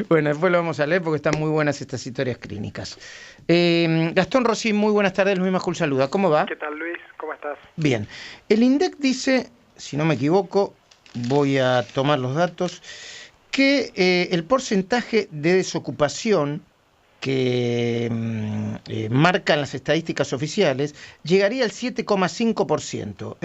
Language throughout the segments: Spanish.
Bueno, después lo vamos a leer porque están muy buenas estas historias clínicas. Gastón Rossi, muy buenas tardes, Luis Majul saluda. ¿Cómo va? ¿Qué tal, Luis? ¿Cómo estás? Bien. El INDEC dice, si no me equivoco, voy a tomar los datos, que el porcentaje de desocupación que marcan las estadísticas oficiales llegaría al 7,5%,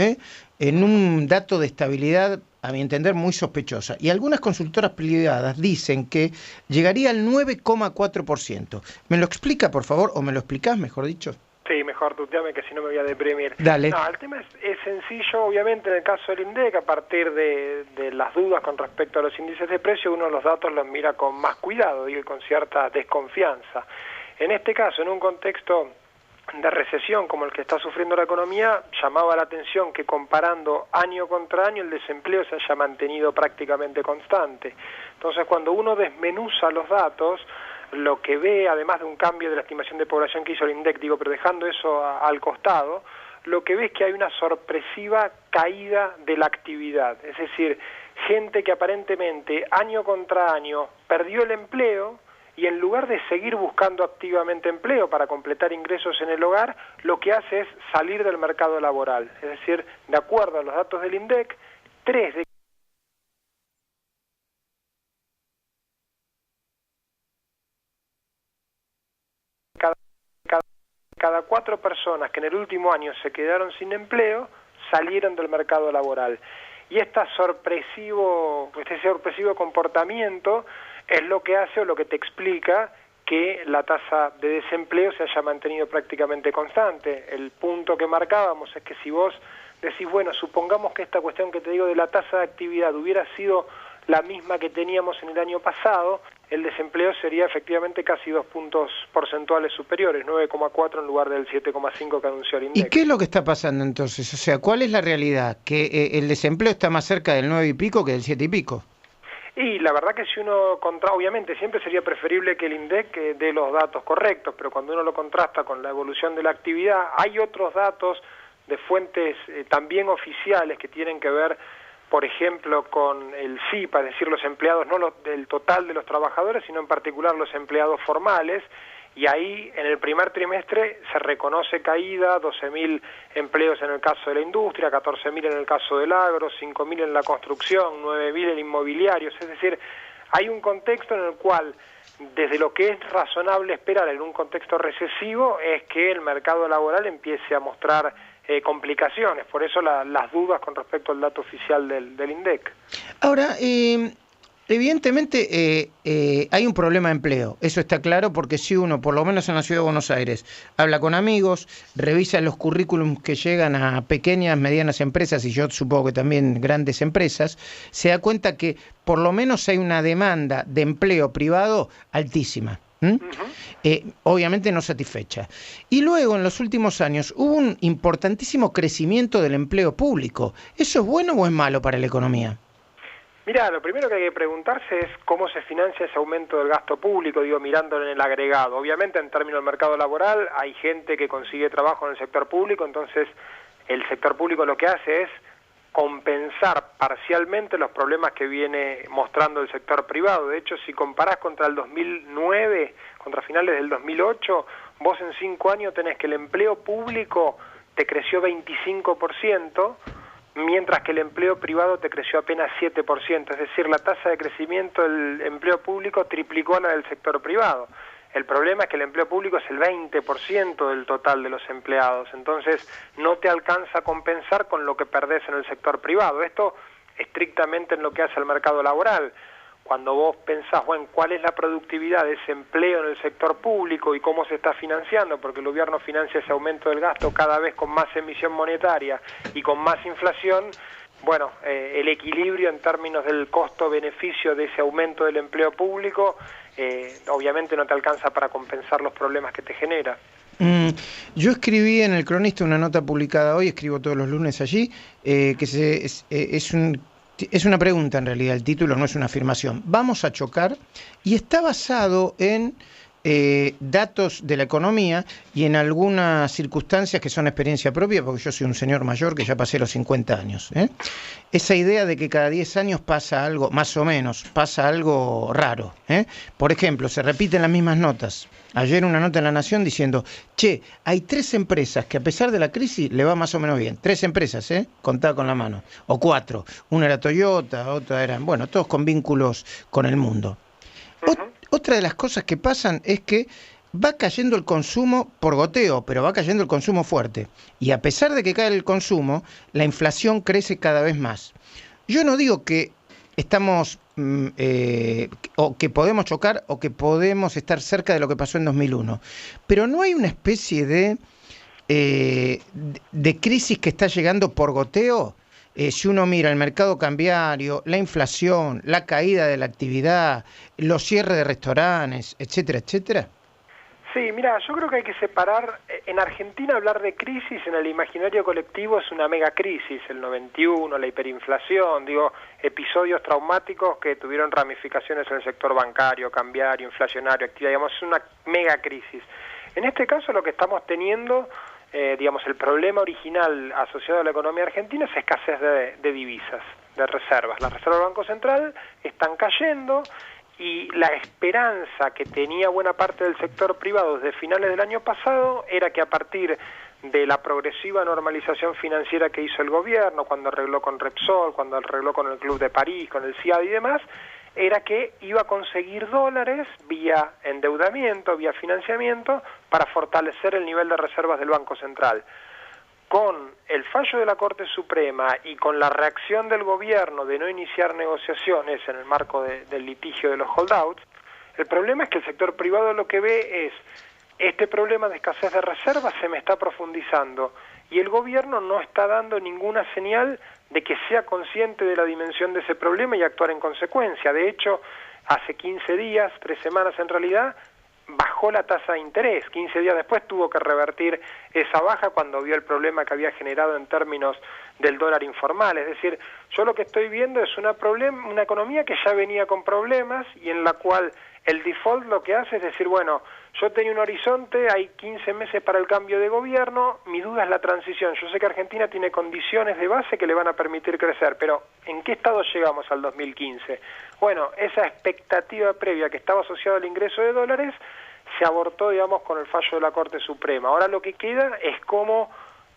en un dato de estabilidad, a mi entender, muy sospechosa. Y algunas consultoras privadas dicen que llegaría al 9,4%. ¿Me lo explica, por favor, o me lo explicás, mejor dicho? Sí, mejor tuteame que si no me voy a deprimir. Dale. No, el tema es sencillo, obviamente en el caso del INDEC, a partir de las dudas con respecto a los índices de precio, uno los datos los mira con más cuidado, digo, y con cierta desconfianza. En este caso, en un contexto de recesión como el que está sufriendo la economía, llamaba la atención que comparando año contra año el desempleo se haya mantenido prácticamente constante. Entonces, cuando uno desmenuza los datos, lo que ve, además de un cambio de la estimación de población que hizo el INDEC, digo, pero dejando eso al costado, lo que ve es que hay una sorpresiva caída de la actividad. Es decir, gente que aparentemente año contra año perdió el empleo y en lugar de seguir buscando activamente empleo para completar ingresos en el hogar, lo que hace es salir del mercado laboral. Es decir, de acuerdo a los datos del INDEC, 3 de cada 4 personas que en el último año se quedaron sin empleo, salieron del mercado laboral. Y este sorpresivo comportamiento es lo que hace o lo que te explica que la tasa de desempleo se haya mantenido prácticamente constante. El punto que marcábamos es que si vos decís, bueno, supongamos que esta cuestión que te digo de la tasa de actividad hubiera sido la misma que teníamos en el año pasado, el desempleo sería efectivamente casi 2 puntos porcentuales superiores, 9,4 en lugar del 7,5 que anunció el INDEC. ¿Y qué es lo que está pasando entonces? O sea, ¿cuál es la realidad? ¿Que el desempleo está más cerca del 9 y pico que del 7 y pico? Y la verdad que si uno obviamente siempre sería preferible que el INDEC dé los datos correctos, pero cuando uno lo contrasta con la evolución de la actividad, hay otros datos de fuentes también oficiales que tienen que ver, por ejemplo, con el FIPA, es decir, los empleados, no del total de los trabajadores, sino en particular los empleados formales, y ahí en el primer trimestre se reconoce caída, 12.000 empleos en el caso de la industria, 14.000 en el caso del agro, 5.000 en la construcción, 9.000 en inmobiliarios, es decir, hay un contexto en el cual, desde lo que es razonable esperar en un contexto recesivo, es que el mercado laboral empiece a mostrar complicaciones, por eso las dudas con respecto al dato oficial del INDEC. Ahora, evidentemente hay un problema de empleo, eso está claro, porque si uno, por lo menos en la Ciudad de Buenos Aires, habla con amigos, revisa los currículums que llegan a pequeñas, medianas empresas, y yo supongo que también grandes empresas, se da cuenta que por lo menos hay una demanda de empleo privado altísima. Obviamente no satisfecha. Y luego, en los últimos años, hubo un importantísimo crecimiento del empleo público. ¿Eso es bueno o es malo para la economía? Mirá, lo primero que hay que preguntarse es cómo se financia ese aumento del gasto público, digo, mirándolo en el agregado. Obviamente, en términos del mercado laboral, hay gente que consigue trabajo en el sector público, entonces el sector público lo que hace es compensar parcialmente los problemas que viene mostrando el sector privado. De hecho, si comparás contra el 2009, contra finales del 2008, vos en 5 años tenés que el empleo público te creció 25%, mientras que el empleo privado te creció apenas 7%. Es decir, la tasa de crecimiento del empleo público triplicó a la del sector privado. El problema es que el empleo público es el 20% del total de los empleados, entonces no te alcanza a compensar con lo que perdés en el sector privado. Esto estrictamente en lo que hace al mercado laboral. Cuando vos pensás, bueno, ¿cuál es la productividad de ese empleo en el sector público y cómo se está financiando? Porque el gobierno financia ese aumento del gasto cada vez con más emisión monetaria y con más inflación. Bueno, el equilibrio en términos del costo-beneficio de ese aumento del empleo público obviamente no te alcanza para compensar los problemas que te genera. Yo escribí en El Cronista una nota publicada hoy, escribo todos los lunes allí, que es una pregunta en realidad, el título no es una afirmación. Vamos a chocar, y está basado en datos de la economía y en algunas circunstancias que son experiencia propia, porque yo soy un señor mayor que ya pasé los 50 años. Esa idea de que cada 10 años pasa algo, más o menos, pasa algo raro. Por ejemplo, se repiten las mismas notas. Ayer una nota en La Nación diciendo, che, hay 3 empresas que a pesar de la crisis le va más o menos bien. 3 empresas, contada con la mano. O 4. Una era Toyota, otra eran, bueno, todos con vínculos con el mundo. Otra de las cosas que pasan es que va cayendo el consumo por goteo, pero va cayendo el consumo fuerte. Y a pesar de que cae el consumo, la inflación crece cada vez más. Yo no digo que estamos, o que podemos chocar, o que podemos estar cerca de lo que pasó en 2001, pero no hay una especie de crisis que está llegando por goteo. Si uno mira el mercado cambiario, la inflación, la caída de la actividad, los cierres de restaurantes, etcétera, etcétera. Sí, mira, yo creo que hay que separar. En Argentina hablar de crisis en el imaginario colectivo es una mega crisis, el 91, la hiperinflación, digo, episodios traumáticos que tuvieron ramificaciones en el sector bancario, cambiario, inflacionario, actividad, digamos, es una mega crisis. En este caso lo que estamos teniendo, digamos, el problema original asociado a la economía argentina es escasez de divisas, de reservas. Las reservas del Banco Central están cayendo y la esperanza que tenía buena parte del sector privado desde finales del año pasado era que a partir de la progresiva normalización financiera que hizo el gobierno, cuando arregló con Repsol, cuando arregló con el Club de París, con el CIAD y demás, era que iba a conseguir dólares vía endeudamiento, vía financiamiento, para fortalecer el nivel de reservas del Banco Central. Con el fallo de la Corte Suprema y con la reacción del gobierno de no iniciar negociaciones en el marco del litigio de los holdouts, el problema es que el sector privado lo que ve es, este problema de escasez de reservas se me está profundizando y el gobierno no está dando ninguna señal de que sea consciente de la dimensión de ese problema y actuar en consecuencia. De hecho, hace 15 días, 3 semanas en realidad, bajó la tasa de interés. 15 días después tuvo que revertir esa baja cuando vio el problema que había generado en términos del dólar informal. Es decir, yo lo que estoy viendo es una economía que ya venía con problemas y en la cual el default lo que hace es decir, bueno, yo tenía un horizonte, hay 15 meses para el cambio de gobierno, mi duda es la transición. Yo sé que Argentina tiene condiciones de base que le van a permitir crecer, pero ¿en qué estado llegamos al 2015? Bueno, esa expectativa previa que estaba asociada al ingreso de dólares se abortó, digamos, con el fallo de la Corte Suprema. Ahora lo que queda es cómo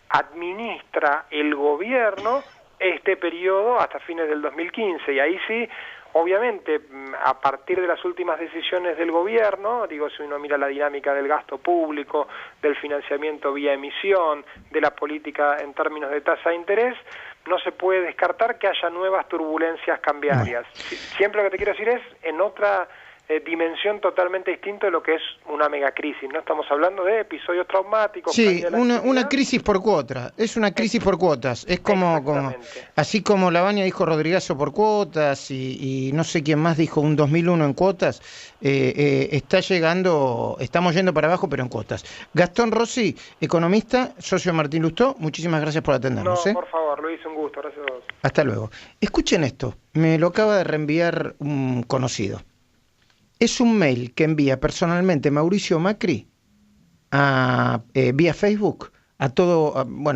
administra el gobierno este periodo hasta fines del 2015, y ahí sí, obviamente, a partir de las últimas decisiones del gobierno, digo, si uno mira la dinámica del gasto público, del financiamiento vía emisión, de la política en términos de tasa de interés, no se puede descartar que haya nuevas turbulencias cambiarias. Siempre lo que te quiero decir es, en otra dimensión totalmente distinta de lo que es una megacrisis. No estamos hablando de episodios traumáticos. Sí, una crisis por cuotas. Es una crisis por cuotas. Es como así como Lavagna dijo Rodrigazo por cuotas y no sé quién más dijo un 2001 en cuotas. Estamos yendo para abajo, pero en cuotas. Gastón Rossi, economista, socio de Martín Lustó, muchísimas gracias por atendernos. No, por favor, Luis, un gusto. Gracias a vos. Hasta luego. Escuchen esto. Me lo acaba de reenviar un conocido. Es un mail que envía personalmente Mauricio Macri vía Facebook a todo, bueno.